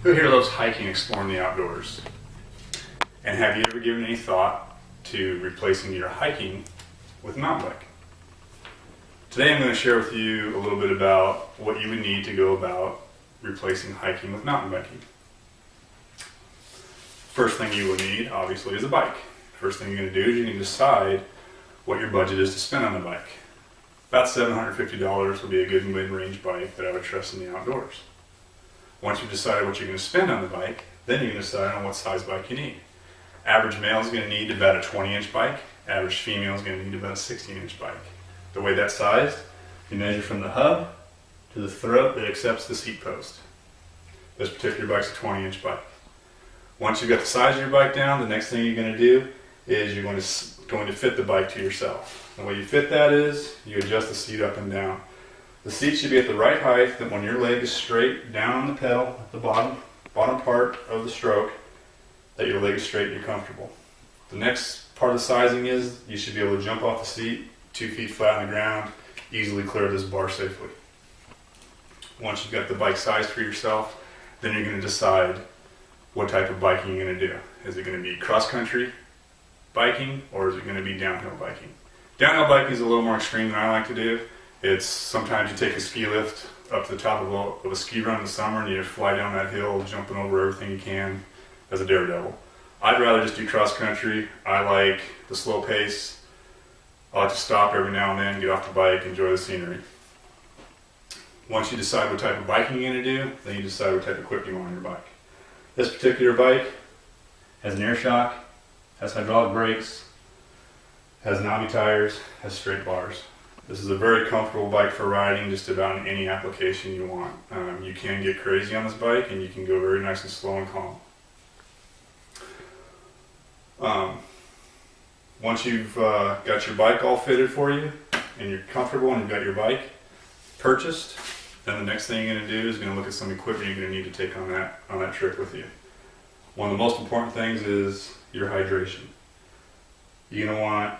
Who here loves hiking and exploring the outdoors? And have you ever given any thought to replacing your hiking with a mountain bike? Today I'm going to share with you a little bit about what you would need to go about replacing hiking with mountain biking. First thing you will need, obviously, is a bike. First thing you're going to do is you need to decide what your budget is to spend on the bike. About $750 would be a good mid-range bike that I would trust in the outdoors. Once you've decided what you're going to spend on the bike, then you can decide on what size bike you need. Average male is going to need about a 20-inch bike. Average female is going to need about a 16-inch bike. The way that's sized, you measure from the hub to the throat that accepts the seat post. This particular bike's a 20-inch bike. Once you've got the size of your bike down, the next thing you're going to do is you're going to fit the bike to yourself. The way you fit that is you adjust the seat up and down. The seat should be at the right height that when your leg is straight down on the pedal at the bottom part of the stroke, that your leg is straight and you're comfortable. The next part of the sizing is you should be able to jump off the seat 2 feet flat on the ground, easily clear this bar safely. Once you've got the bike sized for yourself, then you're going to decide what type of biking you're going to do. Is it going to be cross-country biking or is it going to be downhill biking? Downhill biking is a little more extreme than I like to do. It's sometimes you take a ski lift up to the top of a ski run in the summer and you fly down that hill, jumping over everything you can as a daredevil. I'd rather just do cross-country. I like the slow pace. I like to stop every now and then, get off the bike, enjoy the scenery. Once you decide what type of biking you're going to do, then you decide what type of equipment you want on your bike. This particular bike has an air shock, has hydraulic brakes, has knobby tires, has straight bars. This is a very comfortable bike for riding just about in any application you want. You can get crazy on this bike and you can go very nice and slow and calm. Once you've got your bike all fitted for you and you're comfortable and you've got your bike purchased, then the next thing you're going to do is going to look at some equipment you're going to need to take on that trip with you. One of the most important things is your hydration. You're going to want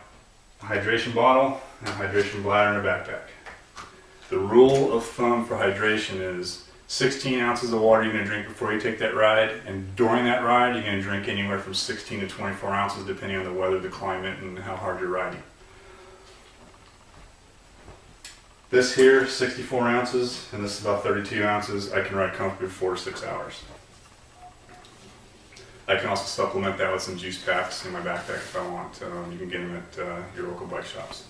a hydration bottle and a hydration bladder and a backpack. The rule of thumb for hydration is 16 ounces of water you're going to drink before you take that ride, and during that ride you're going to drink anywhere from 16 to 24 ounces depending on the weather, the climate, and how hard you're riding. This here, 64 ounces, and this is about 32 ounces. I can ride comfortably 4 to 6 hours. I can also supplement that with some juice packs in my backpack if I want. You can get them at your local bike shops.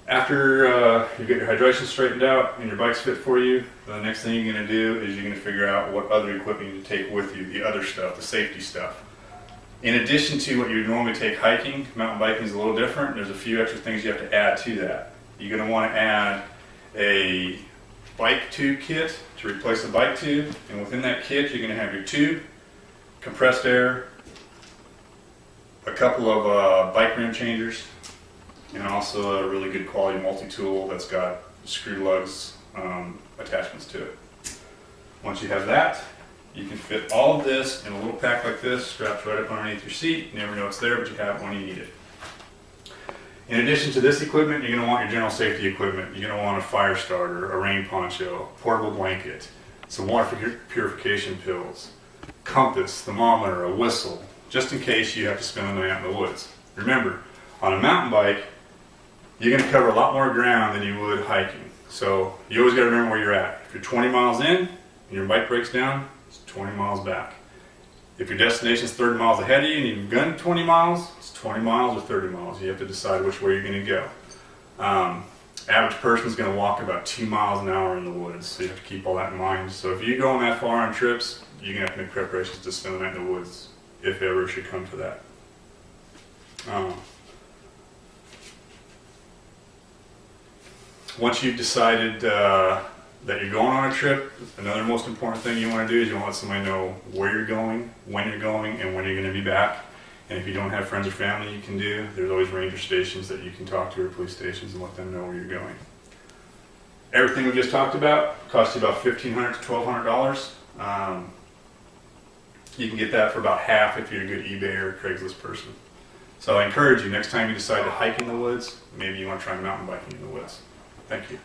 After you get your hydration straightened out and your bike's fit for you, the next thing you're going to do is you're going to figure out what other equipment you need to take with you, the other stuff, the safety stuff. In addition to what you normally take hiking, mountain biking is a little different. There's a few extra things you have to add to that. You're going to want to add a bike tube kit to replace the bike tube, and within that kit you're going to have your tube, compressed air, a couple of bike rim changers, and also a really good quality multi-tool that's got screw lugs attachments to it. Once you have that, you can fit all of this in a little pack like this, strapped right up underneath your seat. You never know it's there, but you have it when you need it. In addition to this equipment, you're going to want your general safety equipment. You're going to want a fire starter, a rain poncho, a portable blanket, some water purification pills, compass, thermometer, a whistle, just in case you have to spend the night out in the woods. Remember, on a mountain bike, you're going to cover a lot more ground than you would hiking. So you always got to remember where you're at. If you're 20 miles in and your bike breaks down, it's 20 miles back. If your destination is 30 miles ahead of you and you've gone 20 miles, it's 20 miles or 30 miles. You have to decide which way you're going to go. Average person is going to walk about 2 miles an hour in the woods, so you have to keep all that in mind. So if you're going that far on trips, you're going to have to make preparations to spend the night in the woods, if ever it should come to that. Once you've decided that you're going on a trip, another most important thing you want to do is you want to let somebody know where you're going, and when you're going to be back. And if you don't have friends or family you can do, there's always ranger stations that you can talk to, or police stations, and let them know where you're going. Everything we just talked about costs you about $1,500 to $1,200. You can get that for about half if you're a good eBay or Craigslist person. So I encourage you, next time you decide to hike in the woods, maybe you want to try mountain biking in the woods. Thank you.